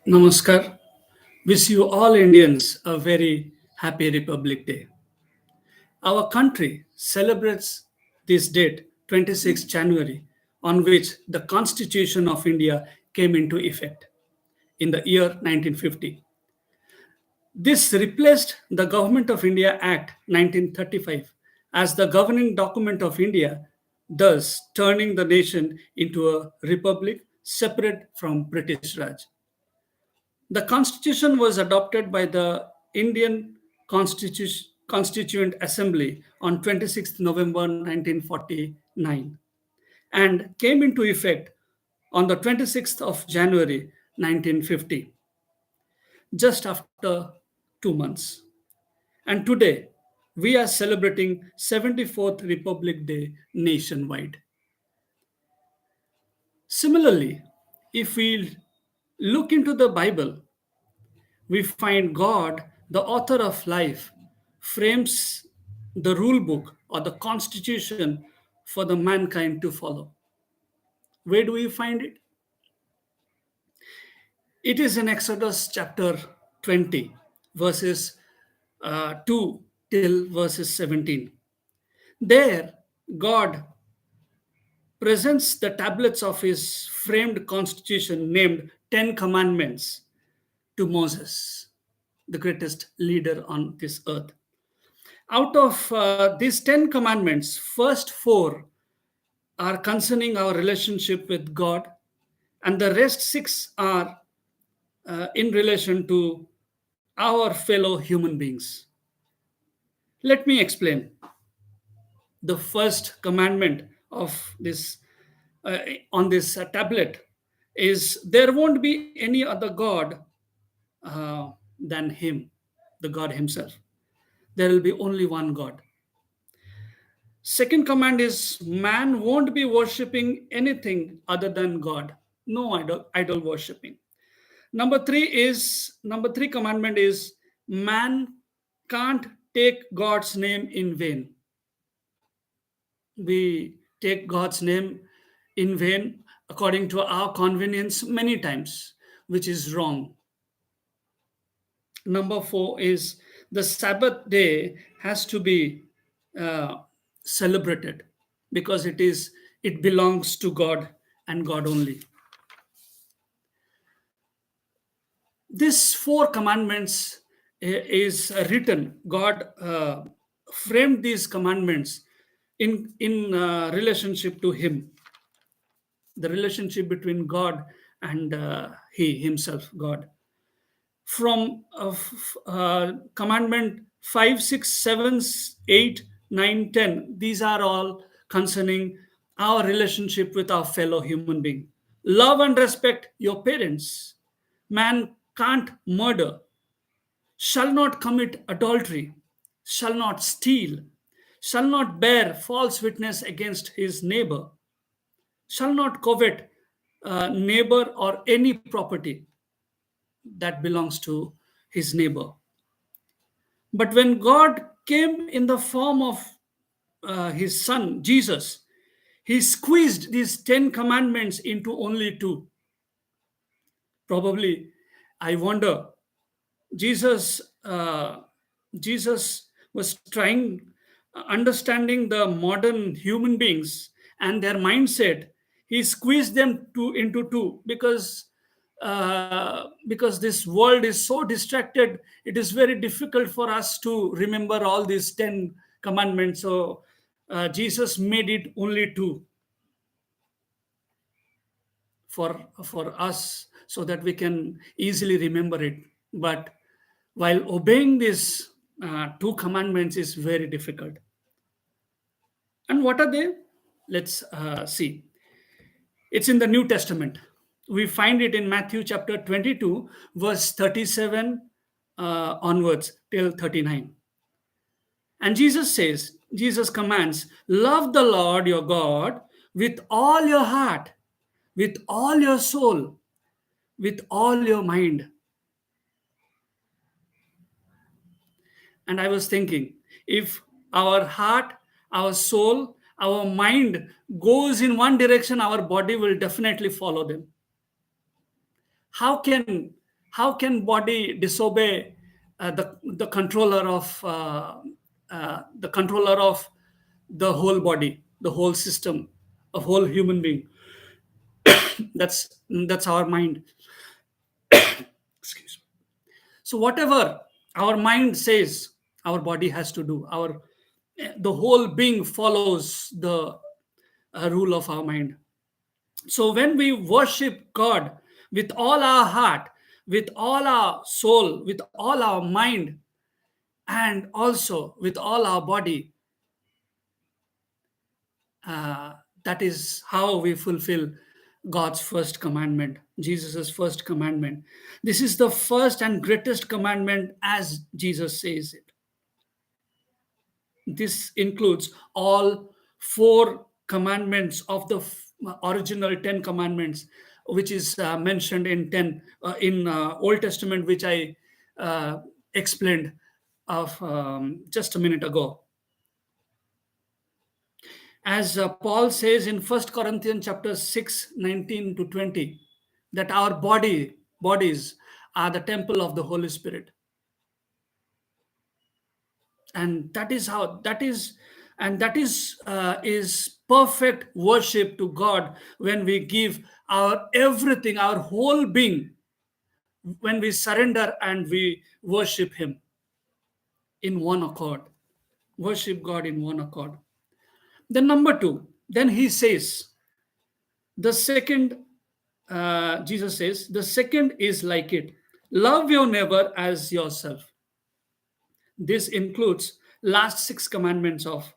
Namaskar. Wish you all Indians a very happy Republic Day. Our country celebrates this date, 26 January, on which the Constitution of India came into effect in the year 1950. This replaced the Government of India Act 1935 as the governing document of India, thus turning the nation into a republic separate from British Raj. The Constitution was adopted by the Indian Constituent Assembly on 26th November 1949 and came into effect on the 26th of January 1950, just after 2 months. And today, we are celebrating 74th Republic Day nationwide. Similarly, if we look into the Bible, we find God, the author of life, frames the rule book or the constitution for the mankind to follow. Where do we find it? It is in Exodus chapter 20, verses 2 till verses 17. There, God presents the tablets of his framed constitution named Ten Commandments to Moses, the greatest leader on this earth. Out of these 10 commandments, first four are concerning our relationship with God, and the rest six are in relation to our fellow human beings. Let me explain. The first commandment of this on this tablet is there won't be any other God than Him, the God Himself. There will be only one God. Second command is man won't be worshipping anything other than God. No idol worshipping. Number three commandment is man can't take God's name in vain. We take God's name in vain according to our convenience many times, which is wrong. Number four is the Sabbath day has to be uh, celebrated because it belongs to God and God only. This four commandments is written. God framed these commandments in relationship to Him, the relationship between God and He Himself, God. From commandment 5, 6, 7, 8, 9, 10, these are all concerning our relationship with our fellow human being. Love and respect your parents. Man can't murder, shall not commit adultery, shall not steal, shall not bear false witness against his neighbor, shall not covet neighbor or any property that belongs to his neighbor. But when God came in the form of his son, Jesus, he squeezed these 10 commandments into only two. Probably, I wonder, Jesus, uh, Jesus was trying, understanding the modern human beings and their mindset. He squeezed them into two because this world is so distracted. It is very difficult for us to remember all these 10 commandments. So Jesus made it only two for us so that we can easily remember it. But while obeying these two commandments is very difficult. And what are they? Let's see. It's in the New Testament. We find it in Matthew chapter 22, verse 37 onwards till 39. And Jesus commands, love the Lord your God with all your heart, with all your soul, with all your mind. And I was thinking, if our heart, our soul, our mind goes in one direction, our body will definitely follow them. How can How can body disobey the controller of the controller of the whole body, the whole system, of whole human being? That's our mind. Excuse me. So whatever our mind says, our body has to do. Our The whole being follows the rule of our mind. So when we worship God with all our heart, with all our soul, with all our mind, and also with all our body, uh, that is how we fulfill God's first commandment, Jesus' first commandment. This is the first and greatest commandment as Jesus says it. This includes all four commandments of the original 10 commandments, which is mentioned in 10 in Old Testament, which I uh, explained of just a minute ago. As Paul says in 1 Corinthians chapter 6, 19 to 20, that our bodies are the temple of the Holy Spirit. And that is how that is perfect worship to God, when we give our everything, our whole being, when we surrender and we worship Him in one accord. Worship God in one accord. Then number two, then he says, the second, Jesus says, the second is like it: love your neighbor as yourself. This includes last six commandments of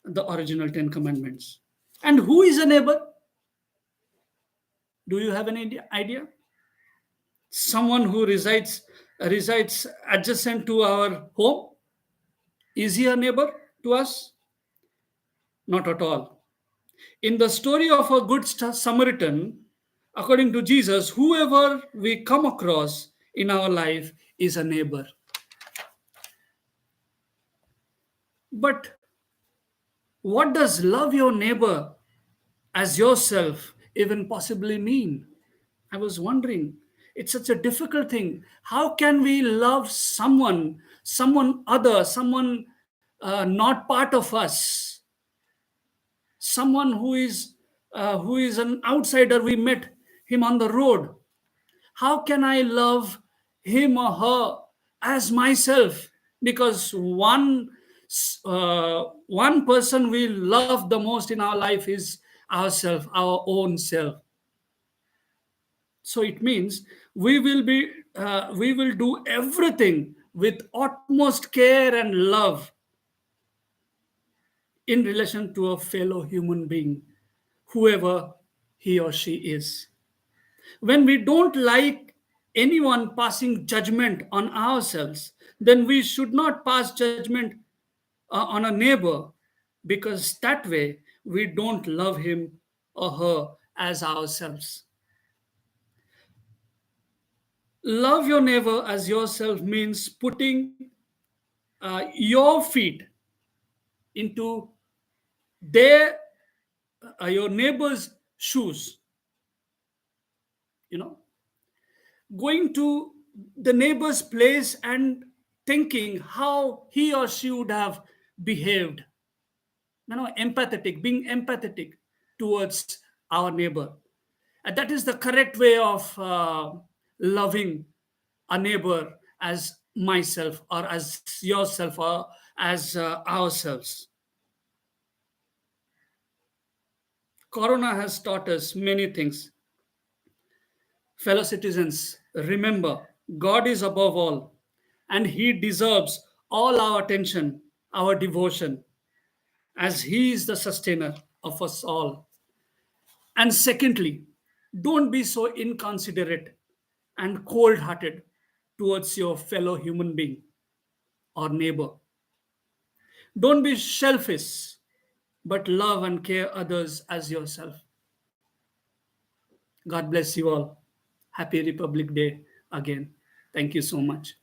the original 10 commandments. And who is a neighbor? Do you have any idea? Someone who resides adjacent to our home. Is he a neighbor to us? Not at all. In the story of a good Samaritan, according to Jesus, whoever we come across in our life is a neighbor. But what does love your neighbor as yourself even possibly mean? I was wondering. It's such a difficult thing. How can we love someone other, someone not part of us, someone who is an outsider? We met him on the road. How can I love him or her as myself? Because one person we love the most in our life is ourself, our own self. So it means we will do everything with utmost care and love in relation to a fellow human being, whoever he or she is. When we don't like anyone passing judgment on ourselves, then we should not pass judgment on a neighbor, because that way we don't love him or her as ourselves. Love your neighbor as yourself means putting your feet into their your neighbor's shoes. You know, going to the neighbor's place and thinking how he or she would have behaved. Being empathetic towards our neighbor. And that is the correct way of loving a neighbor as myself, or as yourself, or as ourselves. Corona has taught us many things. Fellow citizens, remember, God is above all, and He deserves all our attention, our devotion, as He is the sustainer of us all. And secondly, don't be so inconsiderate and cold hearted towards your fellow human being or neighbor. Don't be selfish, but love and care others as yourself. God bless you all. Happy Republic Day again. Thank you so much.